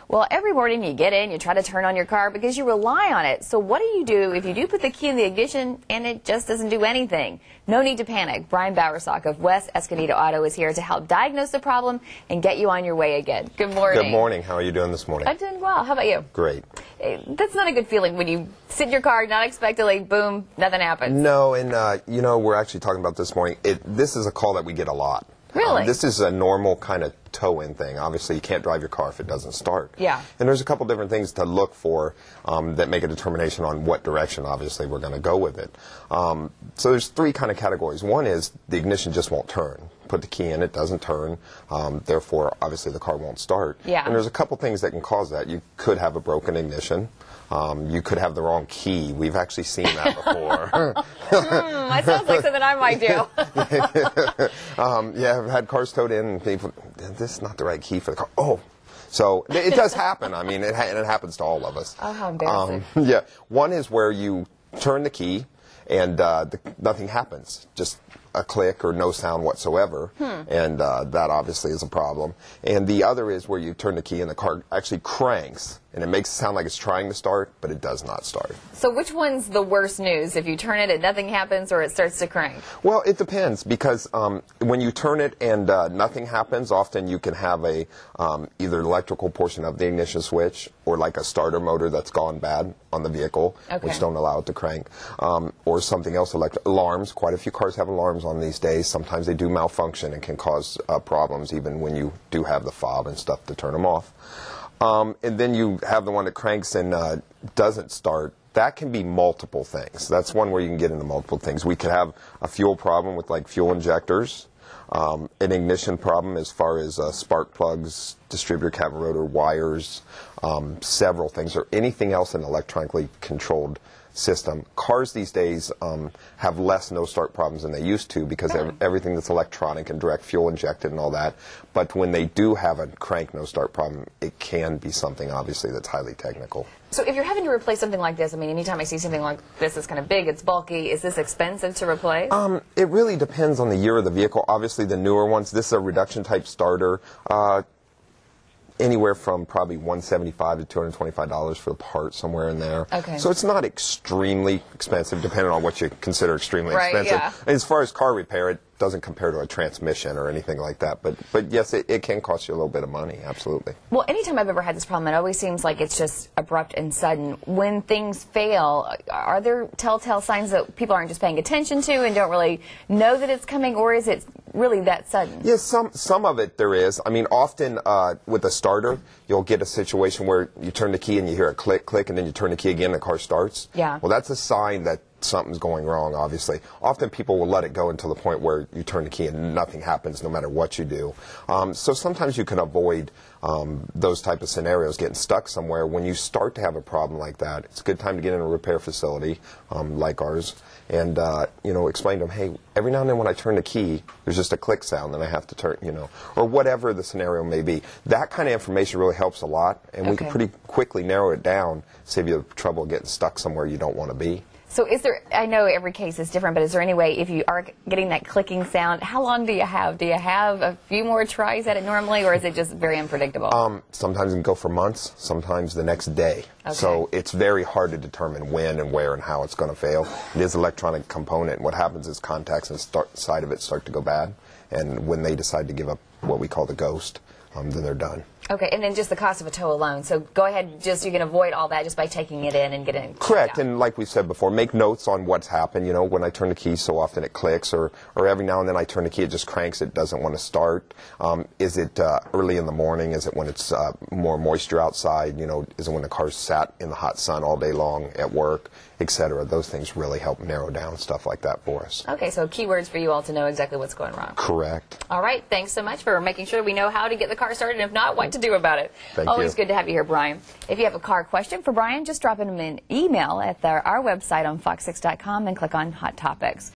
Well, every morning you get in, you try to turn on your car because you rely on it. So what do you do if you do put the key in the ignition and it just doesn't do anything? No need to panic. Brian Bowersock of West Escondido Auto is here to help diagnose the problem and get you on your way again. Good morning. Good morning. How are you doing this morning? I'm doing well. How about you? Great. That's not a good feeling when you sit in your car, not expectedly, boom, nothing happens. No, and you know, we're actually talking about this morning. This is a call that we get a lot. Really? This is a normal kind of tow-in thing. Obviously, you can't drive your car if it doesn't start. Yeah. And there's a couple different things to look for that make a determination on what direction, obviously, we're going to go with it. So there's three kind of categories. One is the ignition just won't turn. Put the key in, it doesn't turn. Therefore, obviously, the car won't start. Yeah. And there's a couple things that can cause that. You could have a broken ignition. You could have the wrong key. We've actually seen that before. That sounds like something I might do. Yeah, I've had cars towed in and people, this is not the right key for the car. Oh, so it does happen. I mean, it happens to all of us. Oh, how embarrassing. Yeah, one is where you turn the key and nothing happens, just a click or no sound whatsoever, and that obviously is a problem. And the other is where you turn the key and the car actually cranks, and it makes it sound like it's trying to start, but it does not start. So which one's the worst news? If you turn it and nothing happens, or it starts to crank? Well, it depends, because when you turn it and nothing happens, often you can have a either electrical portion of the ignition switch or like a starter motor that's gone bad on the vehicle, which don't allow it to crank, or something else, alarms. Quite a few cars have alarms on these days. Sometimes they do malfunction and can cause problems even when you do have the fob and stuff to turn them off. And then you have the one that cranks and doesn't start. That can be multiple things. That's one where you can get into multiple things. We could have a fuel problem with like fuel injectors, an ignition problem as far as spark plugs, distributor cavity rotor wires, several things, or anything else in an electronically controlled system. Cars these days have less no-start problems than they used to because everything that's electronic and direct fuel injected and all that. But when they do have a crank no-start problem, it can be something, obviously, that's highly technical. So if you're having to replace something like this, I mean, anytime I see something like this, it's kind of big, it's bulky, is this expensive to replace? It really depends on the year of the vehicle. Obviously, the newer ones, this is a reduction-type starter. Anywhere from probably $175 to $225 for the part, somewhere in there. Okay. So it's not extremely expensive, depending on what you consider extremely expensive. Yeah. As far as car repair, it doesn't compare to a transmission or anything like that. But yes, it can cost you a little bit of money, absolutely. Well, anytime I've ever had this problem, it always seems like it's just abrupt and sudden. When things fail, are there telltale signs that people aren't just paying attention to and don't really know that it's coming, or is it really that sudden? Yes, some of it there is. I mean, often with a starter, you'll get a situation where you turn the key and you hear a click, click, and then you turn the key again and the car starts. Yeah. Well, that's a sign that something's going wrong, obviously. Often people will let it go until the point where you turn the key and nothing happens no matter what you do. So sometimes you can avoid those type of scenarios, getting stuck somewhere. When you start to have a problem like that, it's a good time to get in a repair facility like ours and you know, explain to them, hey, every now and then when I turn the key, there's just a click sound and I have to turn, you know, or whatever the scenario may be. That kind of information really helps a lot, and we can pretty quickly narrow it down, save you the trouble of getting stuck somewhere you don't want to be. So is there, I know every case is different, but is there any way, if you are getting that clicking sound, how long do you have? Do you have a few more tries at it normally, or is it just very unpredictable? Sometimes it can go for months, sometimes the next day. So it's very hard to determine when and where and how it's going to fail. It is an electronic component. What happens is contacts inside of it start to go bad, and when they decide to give up what we call the ghost, then they're done. Okay, and then just the cost of a tow alone. So go ahead, just you can avoid all that just by taking it in and getting it. Correct, and like we said before, make notes on what's happened. You know, when I turn the key, so often it clicks, or every now and then I turn the key, it just cranks, it doesn't want to start. Is it early in the morning? Is it when it's more moisture outside? You know, is it when the car's sat in the hot sun all day long at work, etc.? Those things really help narrow down stuff like that for us. Okay, so keywords for you all to know exactly what's going wrong. Correct. All right, thanks so much for making sure we know how to get the car started, and if not, what to do about it. Always good to have you here, Brian. If you have a car question for Brian, just drop him an email at our website on fox6.com and click on Hot Topics.